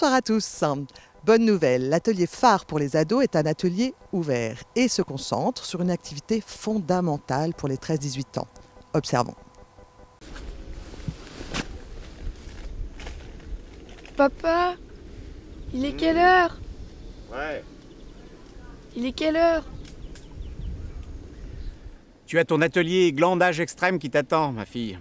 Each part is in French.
Bonsoir à tous. Bonne nouvelle, l'atelier phare pour les ados est un atelier ouvert et se concentre sur une activité fondamentale pour les 13-18 ans. Observons. Papa, il est quelle heure? Ouais. Il est quelle heure? Tu as ton atelier glandage extrême qui t'attend, ma fille.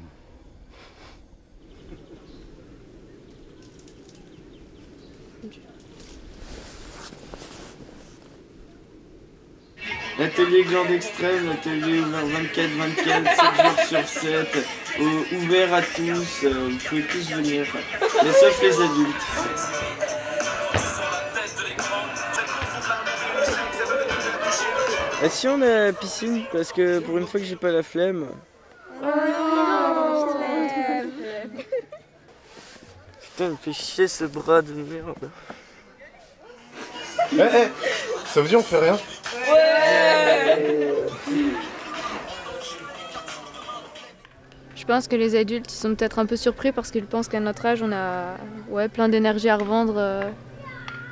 L'atelier glande extrême, l'atelier ouvert 24/24, 7 jours sur 7, ouvert à tous, vous pouvez tous venir, mais sauf les adultes. Et si on a la piscine, parce que pour une fois que j'ai pas la flemme. Oh non, putain, me fait chier ce bras de merde. Ça veut dire on fait rien? Je pense que les adultes ils sont peut-être un peu surpris parce qu'ils pensent qu'à notre âge on a plein d'énergie à revendre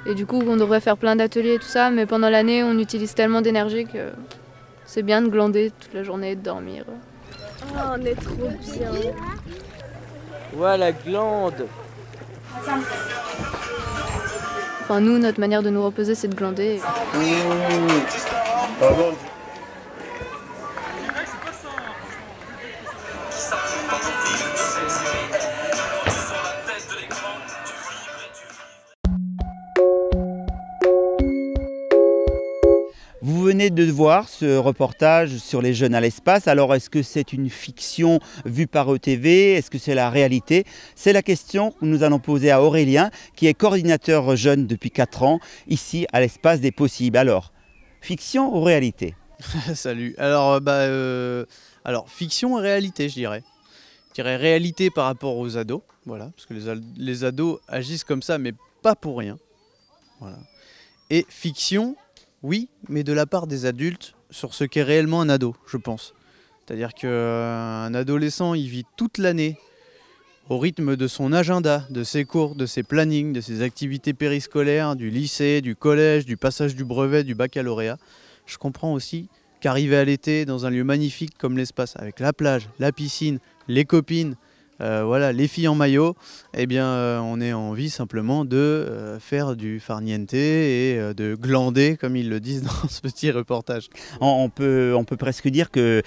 et du coup on devrait faire plein d'ateliers et tout ça, mais pendant l'année on utilise tellement d'énergie que c'est bien de glander toute la journée et de dormir. Oh, on est trop bien. Ouais, la glande. Enfin nous, notre manière de nous reposer c'est de glander. Vous venez de voir ce reportage sur les jeunes à l'espace. Alors, est-ce que c'est une fiction vue par ETV? Est-ce que c'est la réalité? C'est la question que nous allons poser à Aurélien, qui est coordinateur jeune depuis 4 ans, ici à l'espace des possibles. Alors, fiction ou réalité? Salut. Alors, fiction et réalité, je dirais. Je dirais réalité par rapport aux ados, voilà, parce que les ados agissent comme ça, mais pas pour rien. Voilà. Et fiction, oui, mais de la part des adultes sur ce qu'est réellement un ado, je pense. C'est-à-dire qu'un adolescent, il vit toute l'année au rythme de son agenda, de ses cours, de ses plannings, de ses activités périscolaires, du lycée, du collège, du passage du brevet, du baccalauréat. Je comprends aussi qu'arriver à l'été dans un lieu magnifique comme l'espace, avec la plage, la piscine, les copines, voilà, les filles en maillot, eh bien on ait envie simplement de faire du farniente et de glander, comme ils le disent dans ce petit reportage. On peut presque dire que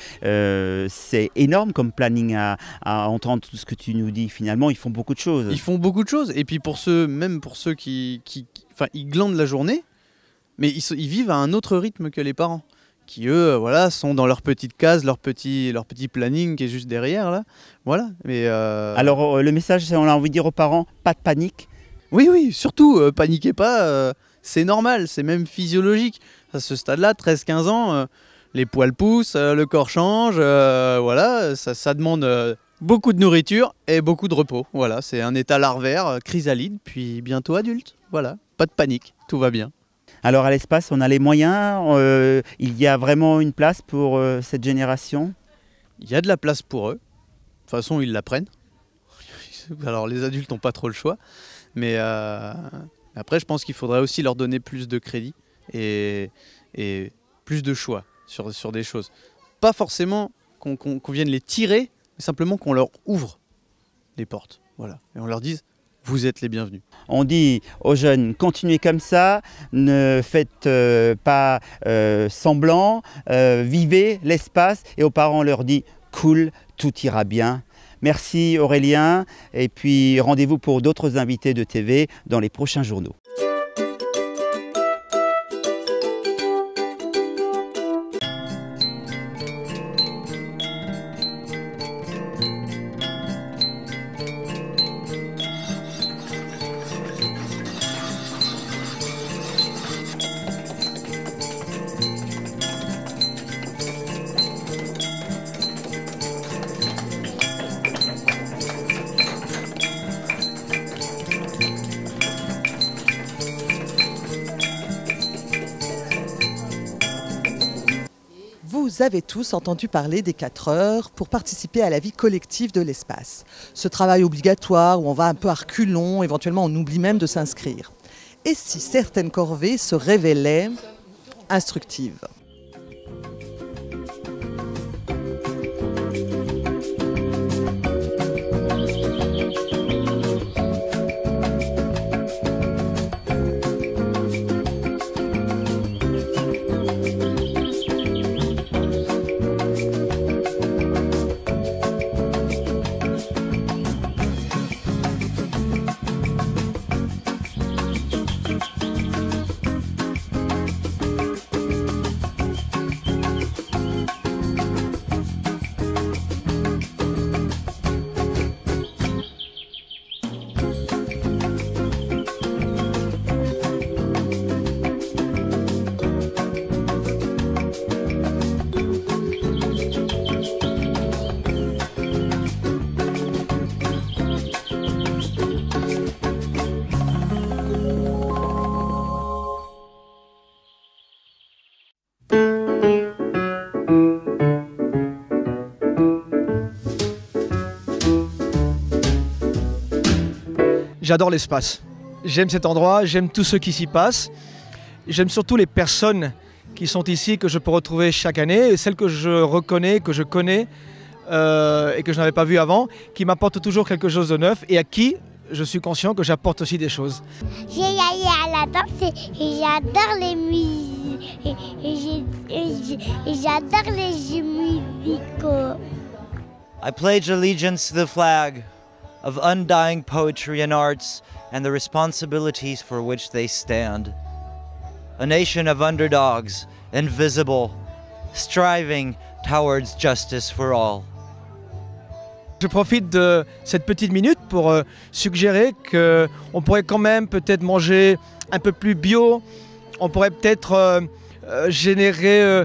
c'est énorme comme planning à entendre tout ce que tu nous dis. Finalement, ils font beaucoup de choses. Ils font beaucoup de choses, et puis même pour ceux qui ils glandent la journée, mais ils vivent à un autre rythme que les parents, qui eux, voilà, sont dans leur petite case, leur petit planning qui est juste derrière là, voilà. Mais alors le message, on a envie de dire aux parents, pas de panique. Oui, surtout paniquez pas, c'est normal, c'est même physiologique. À ce stade-là, 13-15 ans, les poils poussent, le corps change, voilà, ça demande beaucoup de nourriture et beaucoup de repos. Voilà, c'est un état larvaire, chrysalide, puis bientôt adulte. Voilà, pas de panique, tout va bien. Alors à l'espace, on a les moyens, il y a vraiment une place pour cette génération? Il y a de la place pour eux, de toute façon ils la prennent. Alors les adultes n'ont pas trop le choix, mais après je pense qu'il faudrait aussi leur donner plus de crédit et plus de choix sur des choses. Pas forcément qu'on vienne les tirer, mais simplement qu'on leur ouvre les portes, voilà, et on leur dise vous êtes les bienvenus. On dit aux jeunes, continuez comme ça, ne faites pas semblant, vivez l'espace, et aux parents on leur dit cool, tout ira bien. Merci Aurélien, et puis rendez-vous pour d'autres invités de TV dans les prochains journaux. Vous avez tous entendu parler des 4 heures pour participer à la vie collective de l'espace. Ce travail obligatoire où on va un peu à reculons, éventuellement on oublie même de s'inscrire. Et si certaines corvées se révélaient instructives ? J'adore l'espace. J'aime cet endroit, j'aime tout ce qui s'y passe. J'aime surtout les personnes qui sont ici, que je peux retrouver chaque année, et celles que je reconnais, que je connais et que je n'avais pas vues avant, qui m'apportent toujours quelque chose de neuf et à qui je suis conscient que j'apporte aussi des choses. J'ai allé à la danse et j'adore les musiques. Et j'adore les jeux musicaux. I pledge allegiance to the flag of undying poetry and arts and the responsibilities for which they stand. A nation of underdogs, invisible, striving towards justice for all. Je profite de cette petite minute pour suggérer qu'on pourrait quand même peut-être manger un peu plus bio, on pourrait peut-être générer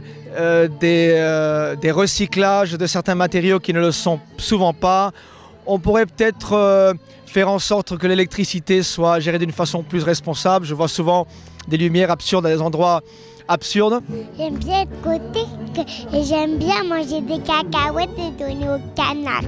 des recyclages de certains matériaux qui ne le sont souvent pas. On pourrait peut-être faire en sorte que l'électricité soit gérée d'une façon plus responsable. Je vois souvent des lumières absurdes à des endroits absurdes. J'aime bien être côté et j'aime bien manger des cacahuètes et donner au canard.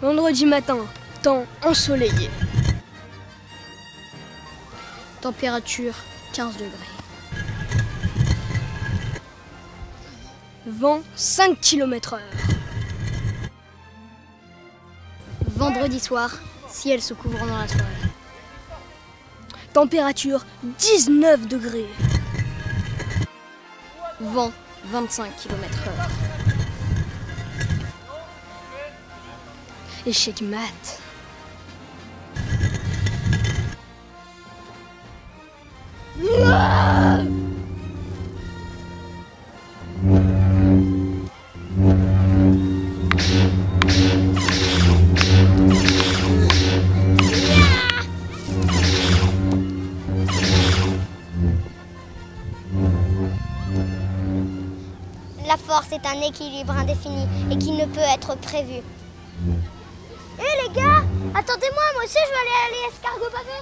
Vendredi matin, temps ensoleillé. Température 15 degrés. Vent 5 km/h. Vendredi soir, ciel se couvrant dans la soirée. Température 19 degrés. Vent 25 km/h. Échec mat. La force est un équilibre indéfini et qui ne peut être prévu. Hé les gars, attendez-moi, moi aussi je vais aller à l'escargot pavé.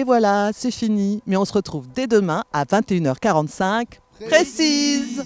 Et voilà, c'est fini. Mais on se retrouve dès demain à 21h45 précise.